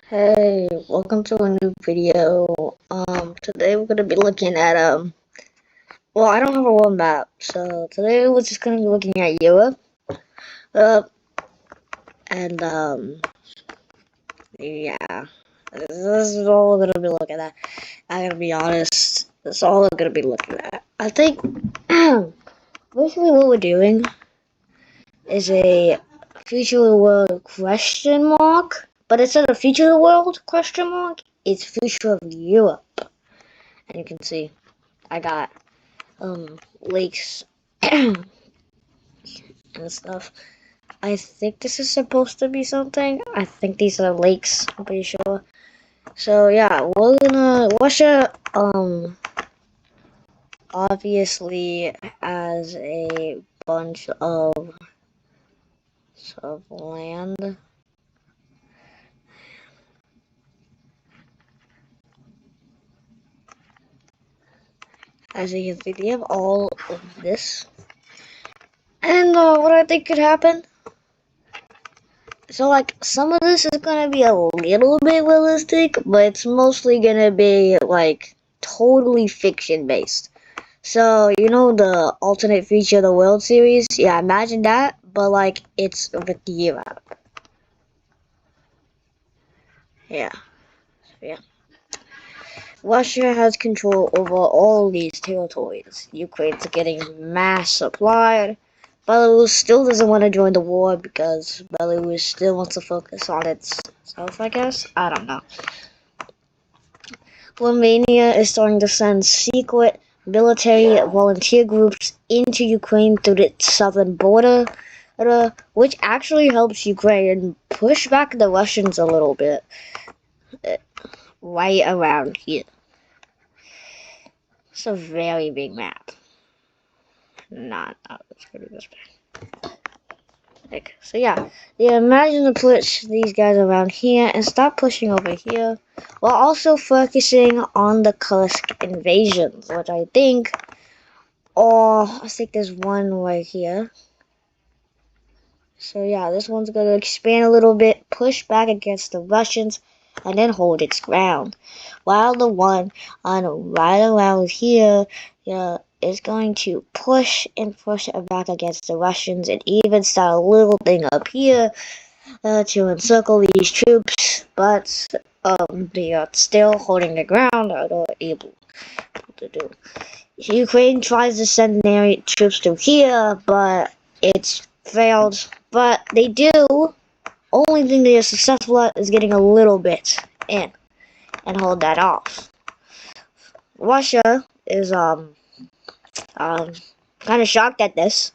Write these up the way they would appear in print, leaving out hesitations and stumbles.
Hey, welcome to a new video. Today we're gonna be looking at well, I don't have a world map, so today we're just gonna be looking at Europe. Uh, and yeah, this is all we're gonna be looking at. I gotta be honest, that's all we're gonna be looking at. I think basically what we're doing is a future world question mark, but instead of future world question mark, it's future of Europe, and you can see I got lakes and stuff. I think this is supposed to be something. I think these are lakes, I'm pretty sure. So yeah, we're gonna Russia obviously has a bunch of land. As you can see, they have all of this. And what I think could happen, so like some of this is gonna be a little bit realistic, but it's mostly gonna be like totally fiction based. So you know the alternate future of the world series? Yeah, imagine that, but like it's with Europe. Yeah, yeah. Russia has control over all these territories. Ukraine's getting mass supplied. Belarus still doesn't want to join the war because Belarus still wants to focus on itself, I guess. I don't know. Romania is starting to send secret military volunteer groups into Ukraine through its southern border, which actually helps Ukraine push back the Russians a little bit, right around here. It's a very big map. Let's go to this back. So yeah, imagine to push these guys around here and stop pushing over here, while also focusing on the Kursk invasions, which I think there's one right here. So yeah, this one's gonna expand a little bit, push back against the Russians, and then hold its ground. While the one on right around here, yeah, is going to push and push back against the Russians, and even start a little thing up here to encircle these troops. But they are still holding the ground, or they're able to do. Ukraine tries to send troops to here, but it's failed. But they do. Only thing they are successful at is getting a little bit in and hold that off. Russia is kind of shocked at this.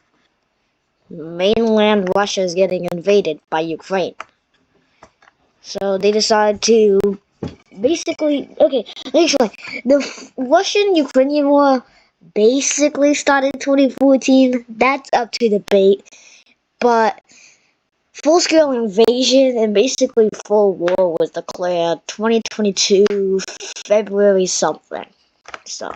Mainland Russia is getting invaded by Ukraine, so they decide to basically actually the Russian-Ukrainian war basically started in 2014. That's up to debate, but full-scale invasion and basically full war was declared 2022 February something. So,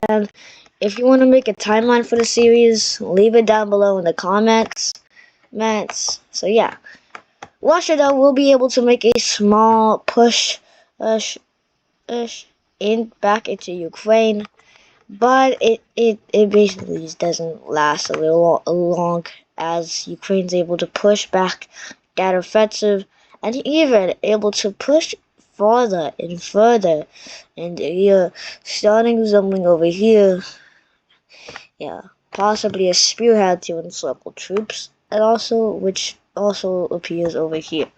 and if you want to make a timeline for the series, leave it down below in the comments. So yeah, Russia though will be able to make a small push in back into Ukraine, but it basically just doesn't last a little long, as Ukraine's able to push back that offensive and even able to push farther and further. And yeah, starting something over here, yeah, possibly a spearhead to encircle troops, and also which also appears over here.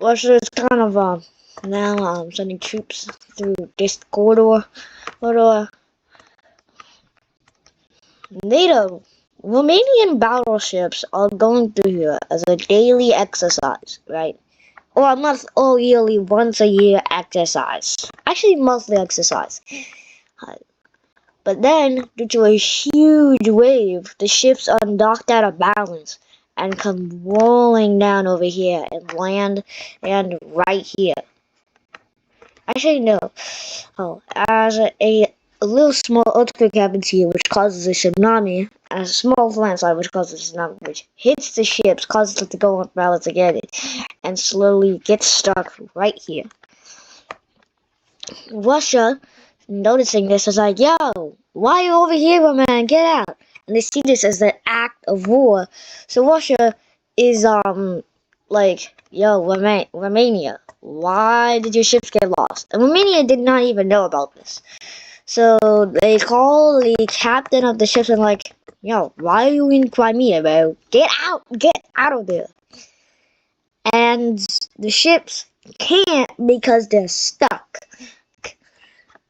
Russia is kind of now sending troops through this corridor. NATO Romanian battleships are going through here as a daily exercise, right? Or a month or yearly, once a year exercise. Actually, monthly exercise. But then, due to a huge wave, the ships are knocked out of balance and come rolling down over here and land right here. Actually, no. As a a little small earthquake happens here, which causes a tsunami, and a small landslide, which causes a tsunami, which hits the ships, causes it to go on balance again, and slowly gets stuck right here. Russia, noticing this, is like, yo, why are you over here, man? Get out. And they see this as an act of war. So Russia is, like, yo, Romania, why did your ships get lost? And Romania did not even know about this. So they call the captain of the ships and like, yo, why are you in Crimea, bro? Get out of there. And the ships can't because they're stuck.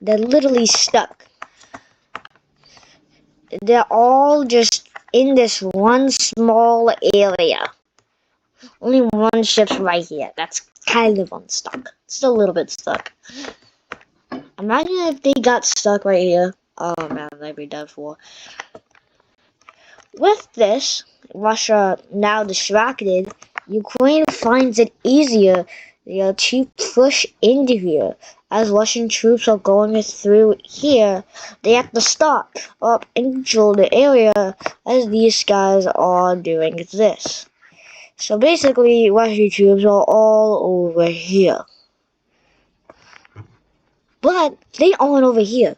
They're literally stuck. They're all just in this one small area. Only one ship's right here. That's kind of unstuck. Still a little bit stuck. Imagine if they got stuck right here. Oh man, they'd be done for. With this, Russia now distracted, Ukraine finds it easier to push into here. As Russian troops are going through here, they have to stop up and control the area as these guys are doing this. So basically, Russian troops are all over here. But they aren't over here.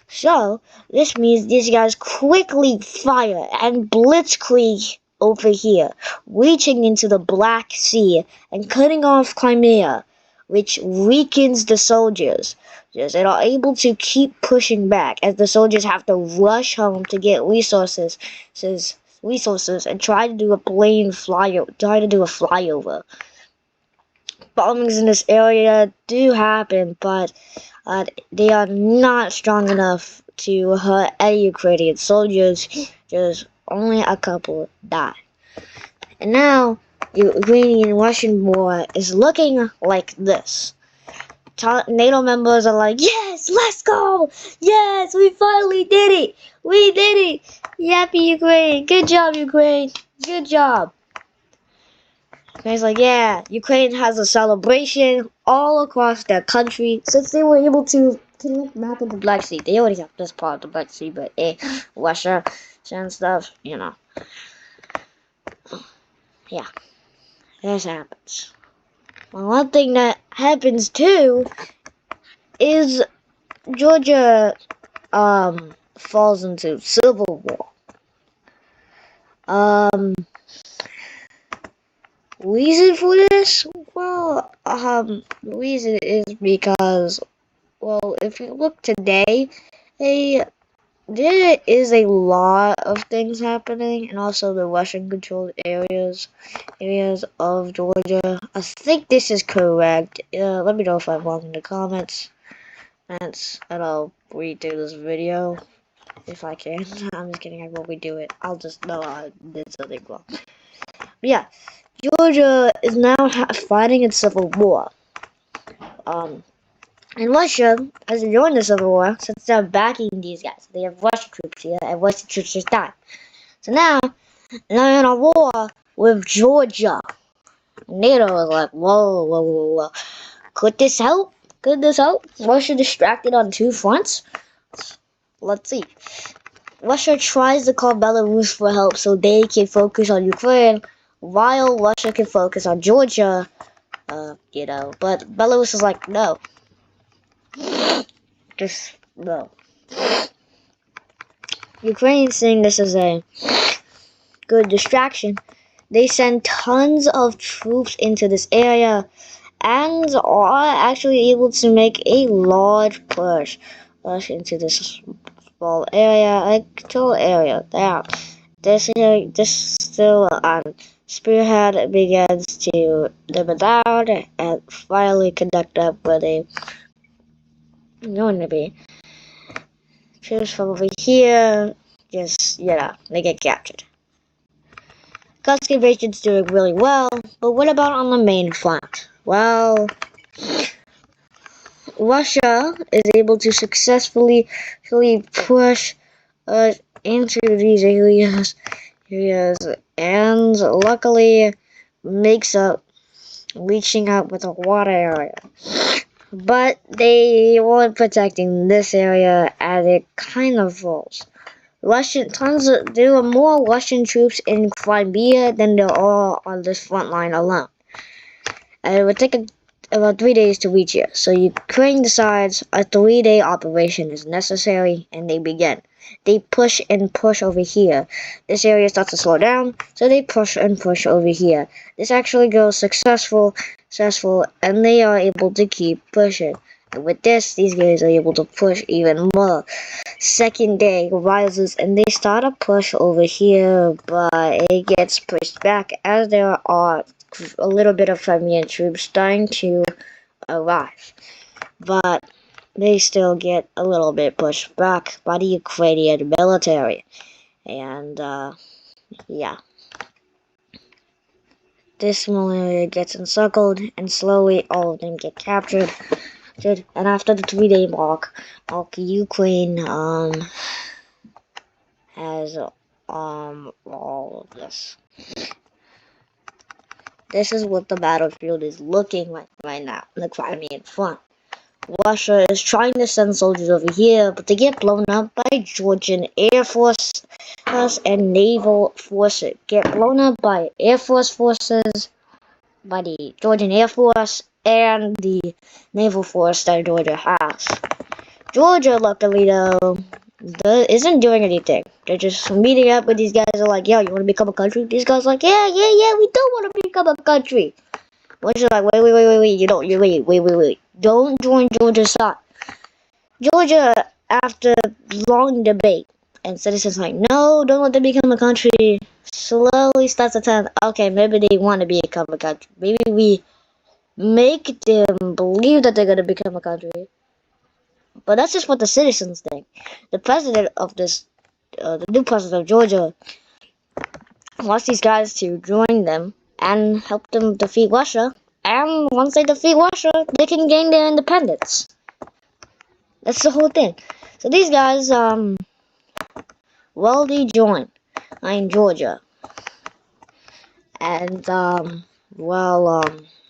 So, this means these guys quickly fire and blitzkrieg over here, reaching into the Black Sea and cutting off Crimea, which weakens the soldiers. They are able to keep pushing back as the soldiers have to rush home to get resources and try to do a flyover. Bombings in this area do happen, but they are not strong enough to hurt any Ukrainian soldiers. Just only a couple die. And now, the Ukrainian-Russian war is looking like this. NATO members are like, yes, let's go! Yes, we finally did it! We did it! Yappy Ukraine! Good job, Ukraine! Good job! It's like, yeah, Ukraine has a celebration all across their country since they were able to connect map of the Black Sea. They already have this part of the Black Sea, but Russia and stuff, Yeah, this happens. Well, one thing that happens too is Georgia falls into civil war. Reason for this? Well, the reason is because, well, if you look today, there is a lot of things happening, and also the Russian-controlled areas of Georgia. I think this is correct. Let me know if I'm wrong in the comments, and I'll redo this video if I can. I'm just kidding. I won't redo it. I'll just know I did something wrong. But yeah. Georgia is now fighting in civil war. And Russia has joined the civil war since they're backing these guys. They have Russian troops here, and Russian troops just died. So now they're in a war with Georgia. NATO is like, whoa. Could this help? Russia distracted on two fronts? Let's see. Russia tries to call Belarus for help so they can focus on Ukraine, while Russia can focus on Georgia, but Belarus is like, no. Just, no. Ukraine, seeing this as a good distraction, they send tons of troops into this area and are actually able to make a large push into this small area, a control area. Now, this still Spearhead begins to dim down and finally connect up where they going to be. Troops from over here, they get captured. Kursk invasion's doing really well, but what about on the main front? Well, Russia is able to successfully push into these areas, and luckily makes up reaching out with a water area. but they weren't protecting this area, and it kind of falls. There were more Russian troops in Crimea than there are on this front line alone. And it would take about 3 days to reach here. So Ukraine decides a 3-day operation is necessary, and they begin. They push and push over here. This area starts to slow down, so they push and push over here. This actually goes successful, and they are able to keep pushing. And with this, these guys are able to push even more. Second day rises, and they start a push over here, but it gets pushed back as there are a little bit of Crimean troops starting to arrive. But they still get a little bit pushed back by the Ukrainian military. And, yeah. This area gets encircled, and slowly all of them get captured. And after the 3-day mark, Ukraine, has, all of this. This is what the battlefield is looking like right now in the Crimean front. Russia is trying to send soldiers over here, but they get blown up by Georgian Air Force and Naval Forces. Get blown up by Air Force forces, by the Georgian Air Force, and the Naval Force that Georgia has. Georgia, luckily though, isn't doing anything. They're just meeting up with these guys. Are like, yo, you want to become a country? These guys are like, yeah, we do want to become a country. Russia's like, wait. Don't join Georgia's side. Georgia, after long debate, and citizens like, no, don't let them become a country, slowly starts to turn, okay, maybe they want to become a country. Maybe we make them believe that they're going to become a country. But that's just what the citizens think. The president of this, the new president of Georgia, wants these guys to join them and help them defeat Russia. And once they defeat Russia, they can gain their independence. That's the whole thing. So these guys, they join in Georgia. And,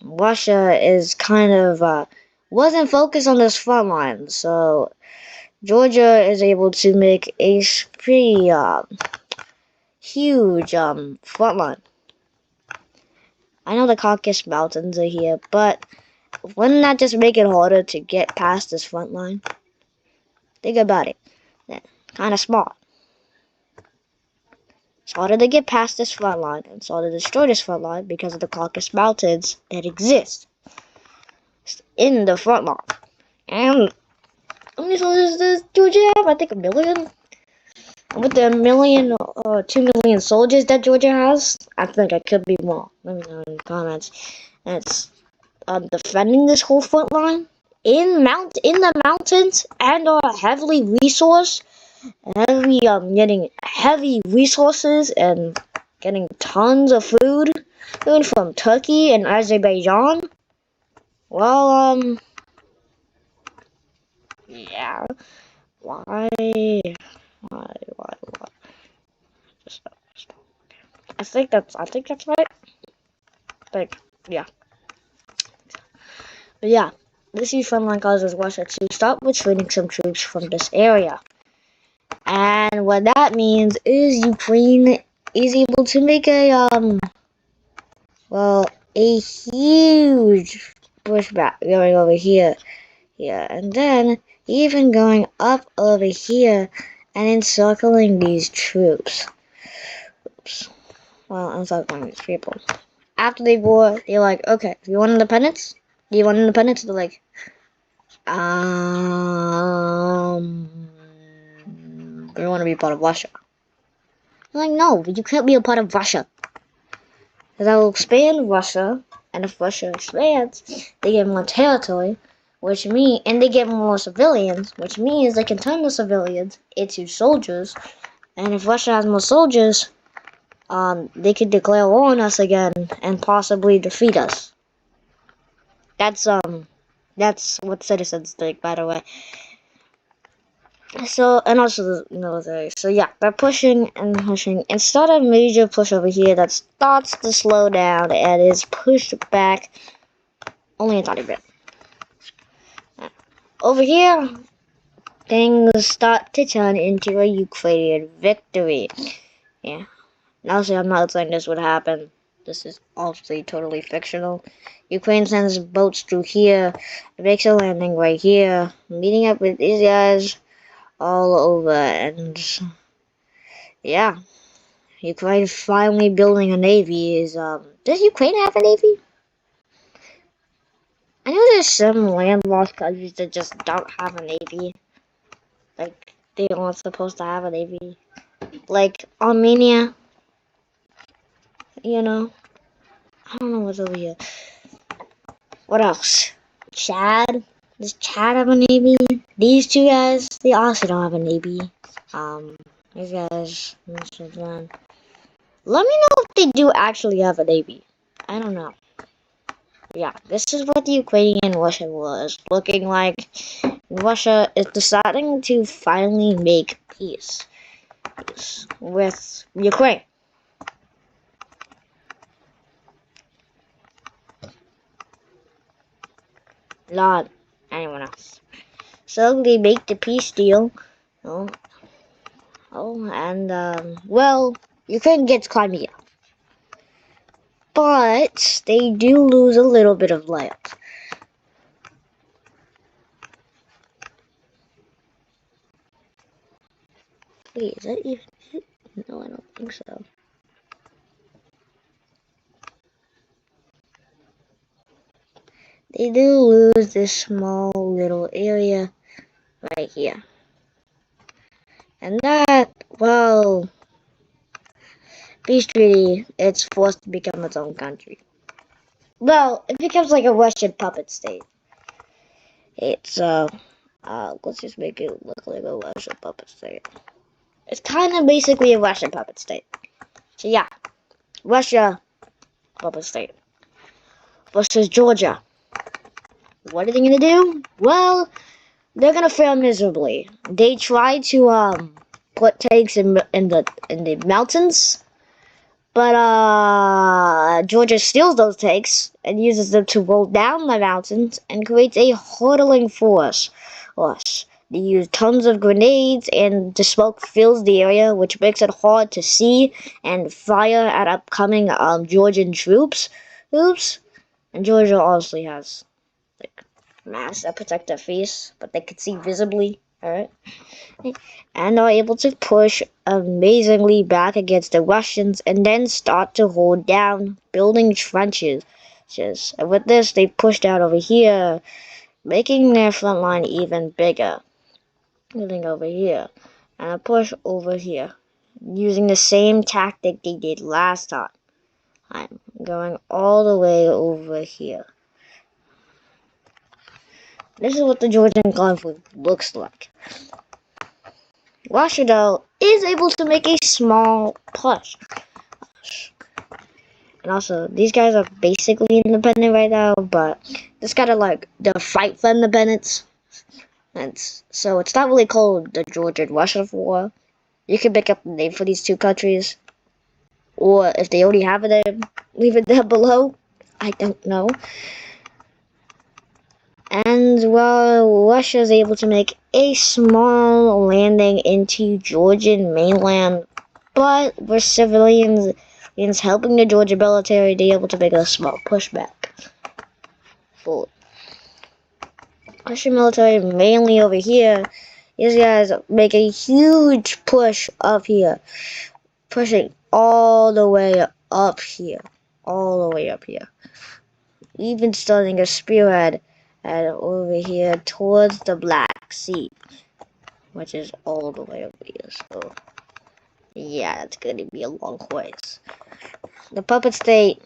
Russia is kind of, wasn't focused on this front line. So Georgia is able to make a pretty, huge, front line. I know the Caucasus Mountains are here, but wouldn't that just make it harder to get past this front line? Think about it. Yeah, kind of smart. It's harder to get past this front line, and it's harder to destroy this front line because of the Caucasus Mountains that exist in the front line. And how many soldiers does Georgia have? I think 1 million. With the 2 million soldiers that Georgia has, I think it could be more. Let me know in the comments. And it's defending this whole front line in the mountains, and are heavily resourced, getting heavy resources and getting tons of food, even from Turkey and Azerbaijan. Well, yeah. Why? I think that's right. Yeah. But yeah, this new front line causes Russia to stop retreating some troops from this area. And what that means is Ukraine is able to make a huge pushback going over here. Yeah, and then even going up over here and encircling these troops. Oops. Well, encircling these people. After they war, they're like, okay, do you want independence? They're like, we want to be part of Russia. I'm like, no, you can't be a part of Russia. Because I will expand Russia, and if Russia expands, they get more territory, and they get more civilians, which means they can turn the civilians into soldiers. And if Russia has more soldiers, they could declare war on us again and possibly defeat us. That's what citizens think, by the way. So, and also the military. So yeah, they're pushing and pushing, and start a major push over here that starts to slow down and is pushed back only a tiny bit. over here, things start to turn into a Ukrainian victory. Yeah. Now, I'm not saying this would happen. This is obviously totally fictional. Ukraine sends boats through here, makes a landing right here, meeting up with these guys all over, and yeah, Ukraine finally building a navy is, does Ukraine have a navy? I know there's some landlocked countries that just don't have a navy. Like, they aren't supposed to have a navy. Like, Armenia, you know? I don't know what's over here. What else? Chad? Does Chad have a navy? These two guys, they also don't have a navy. These guys, let me know if they do actually have a navy. I don't know. Yeah, this is what the Ukrainian-Russian war is looking like. Russia is deciding to finally make peace with Ukraine. Not anyone else. So they make the peace deal. Well, Ukraine gets Crimea. But they do lose a little bit of land. Wait, is that even it? No, I don't think so. They do lose this small little area right here. And that, well, peace treaty, it's forced to become its own country. Well, it becomes like a Russian puppet state. It's, let's just make it look like a Russian puppet state. It's kind of basically a Russian puppet state. So yeah, Russia, puppet state. Versus Georgia. What are they gonna do? Well, they're gonna fail miserably. They tried to put tanks in the mountains, but Georgia steals those tanks and uses them to roll down the mountains and creates a hurtling force. They use tons of grenades and the smoke fills the area, which makes it hard to see and fire at upcoming Georgian troops. Oops. And Georgia obviously has like masks that protect their face, but they can see visibly. Alright. And are able to push amazingly back against the Russians and then start to hold down, building trenches. And with this, they pushed out over here, making their front line even bigger. Moving over here, and a push over here, using the same tactic they did last time. I'm going all the way over here. This is what the Georgian conflict looks like. Russia, though, is able to make a small push. And also, these guys are basically independent right now, but it's kind of like the fight for independence. And so it's not really called the Georgian-Russian War. You can pick up the name for these two countries. Or if they already have a name, leave it down below. I don't know. And while Russia is able to make a small landing into Georgian mainland, but with civilians helping the Georgian military, they're able to make a small pushback forward. Russian military mainly over here. These guys make a huge push up here, pushing all the way up here, even starting a spearhead over here towards the Black Sea, which is all the way over here. So yeah, it's gonna be a long ways. The puppet state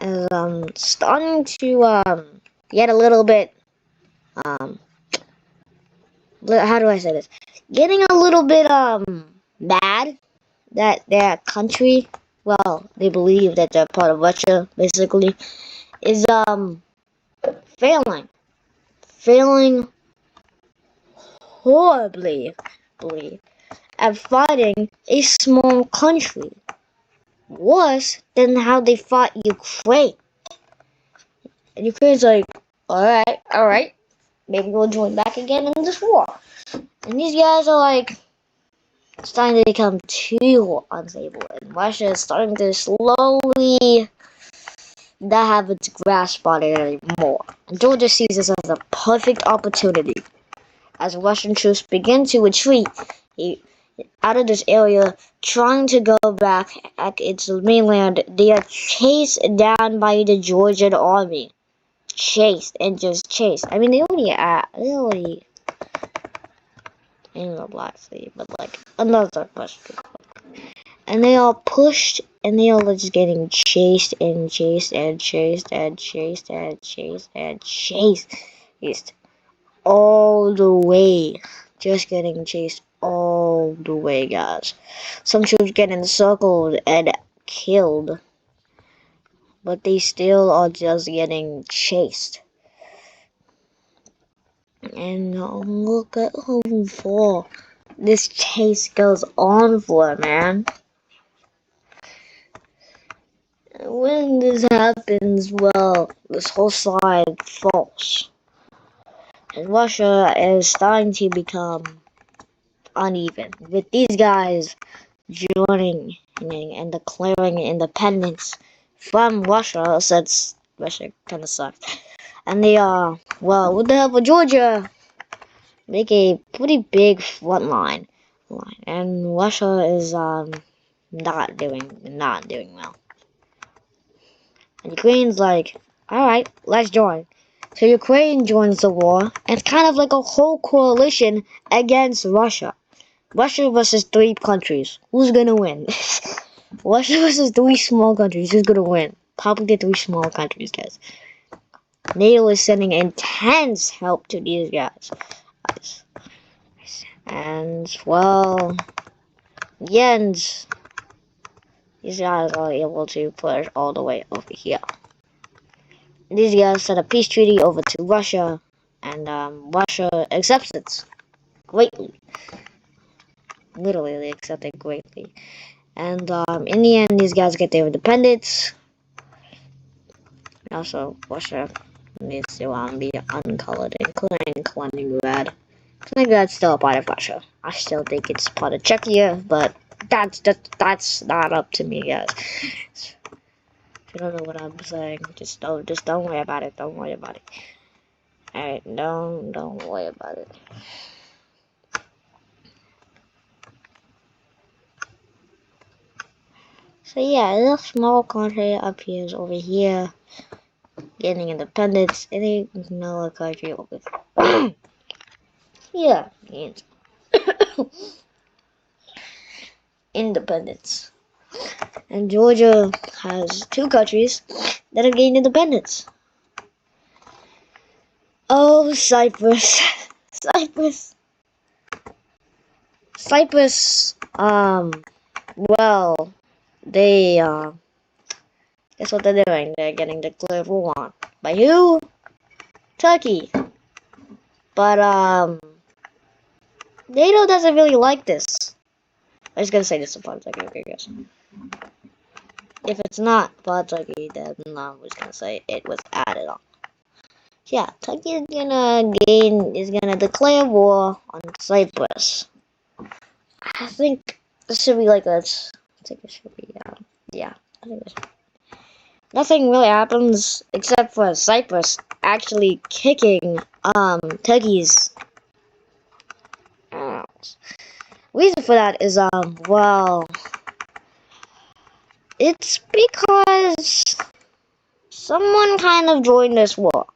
is starting to get a little bit how do I say this? Getting a little bit mad that their country, well, they believe that they're part of Russia, basically, is failing horribly at fighting a small country, worse than how they fought Ukraine. And Ukraine's like, alright, maybe we'll join back again in this war. And these guys are like starting to become too unstable, and Russia is starting to slowly not have its grasp on it anymore. And Georgia sees this as a perfect opportunity. As Russian troops begin to retreat out of this area, trying to go back at its mainland, they are chased down by the Georgian army. Chased and just chased. I mean, they already in the Black Sea, but like another question. And they are pushed, and they are just getting chased and chased and chased and chased and chased and chased all the way. Just getting chased all the way, guys. Some troops get encircled and killed, but they still are just getting chased. And look at how far this chase goes on for, man. When this happens, well, this whole side falls. And Russia is starting to become uneven, with these guys joining and declaring independence from Russia, since Russia kind of sucks. And they are, well, with the help of Georgia, make a pretty big front line. And Russia is not doing well. And Ukraine's like, alright, let's join. So Ukraine joins the war, and it's kind of like a whole coalition against Russia. Russia versus 3 countries. Who's gonna win? Russia versus 3 small countries. Who's gonna win? Probably the 3 small countries, guys. NATO is sending intense help to these guys. And, well, Jens, these guys are able to push all the way over here. These guys sent a peace treaty over to Russia, and Russia accepts it greatly. Literally, they accept it greatly. And in the end, these guys get their independence. Also, Russia needs to be uncolored, including Kaliningrad. Kaliningrad's still a part of Russia. I still think it's part of Czechia, but that's not up to me, guys. If you don't know what I'm saying, just don't worry about it. Don't worry about it. Alright, don't worry about it. So yeah, this small country up here is over here, getting independence, and another country over there. Yeah, independence. And Georgia has 2 countries that have gained independence. Oh, Cyprus. Cyprus, well, they, guess what they're doing? They're getting declared war on. By who? Turkey. But, NATO doesn't really like this. I'm just gonna say this about Turkey, okay, guys. If it's not about Turkey, then I'm just gonna say it was added on. Yeah, Turkey is gonna declare war on Cyprus. I think this should be like a, I think it should be, yeah, I think this. Nothing really happens except for Cyprus actually kicking, Turkey's ass. Reason for that is, well, it's because someone kind of joined this war.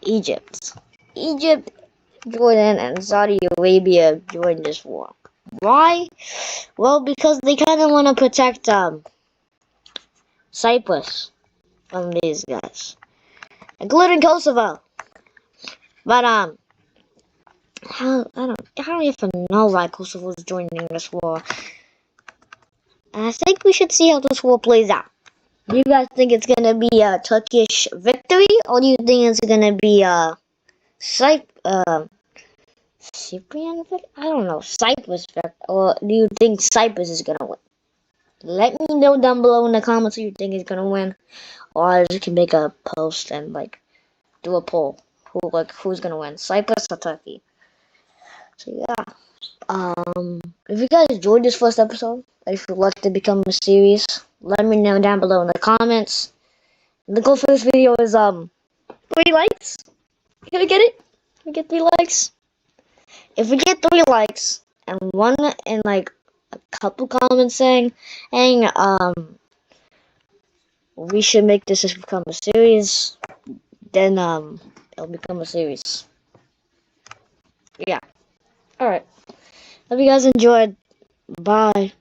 Egypt, Jordan, and Saudi Arabia joined this war. Why? Well, because they kind of want to protect Cyprus from these guys, including Kosovo. But I don't even know why Kosovo is joining this war. And I think we should see how this war plays out. Do you guys think it's gonna be a Turkish victory, or do you think it's gonna be a Cyprian victory? I don't know, Cyprus victory, or do you think Cyprus is gonna win? Let me know down below in the comments who you think is gonna win, or I just can make a post and like do a poll. who's gonna win, Cyprus or Turkey. So yeah. If you guys enjoyed this first episode, if you'd like to become a series, let me know down below in the comments. The goal for this video is 3 likes. You gonna get it? We get 3 likes. If we get 3 likes and one and like a couple comments saying, we should make this become a series, then it'll become a series. Yeah. Alright. Hope you guys enjoyed. Bye.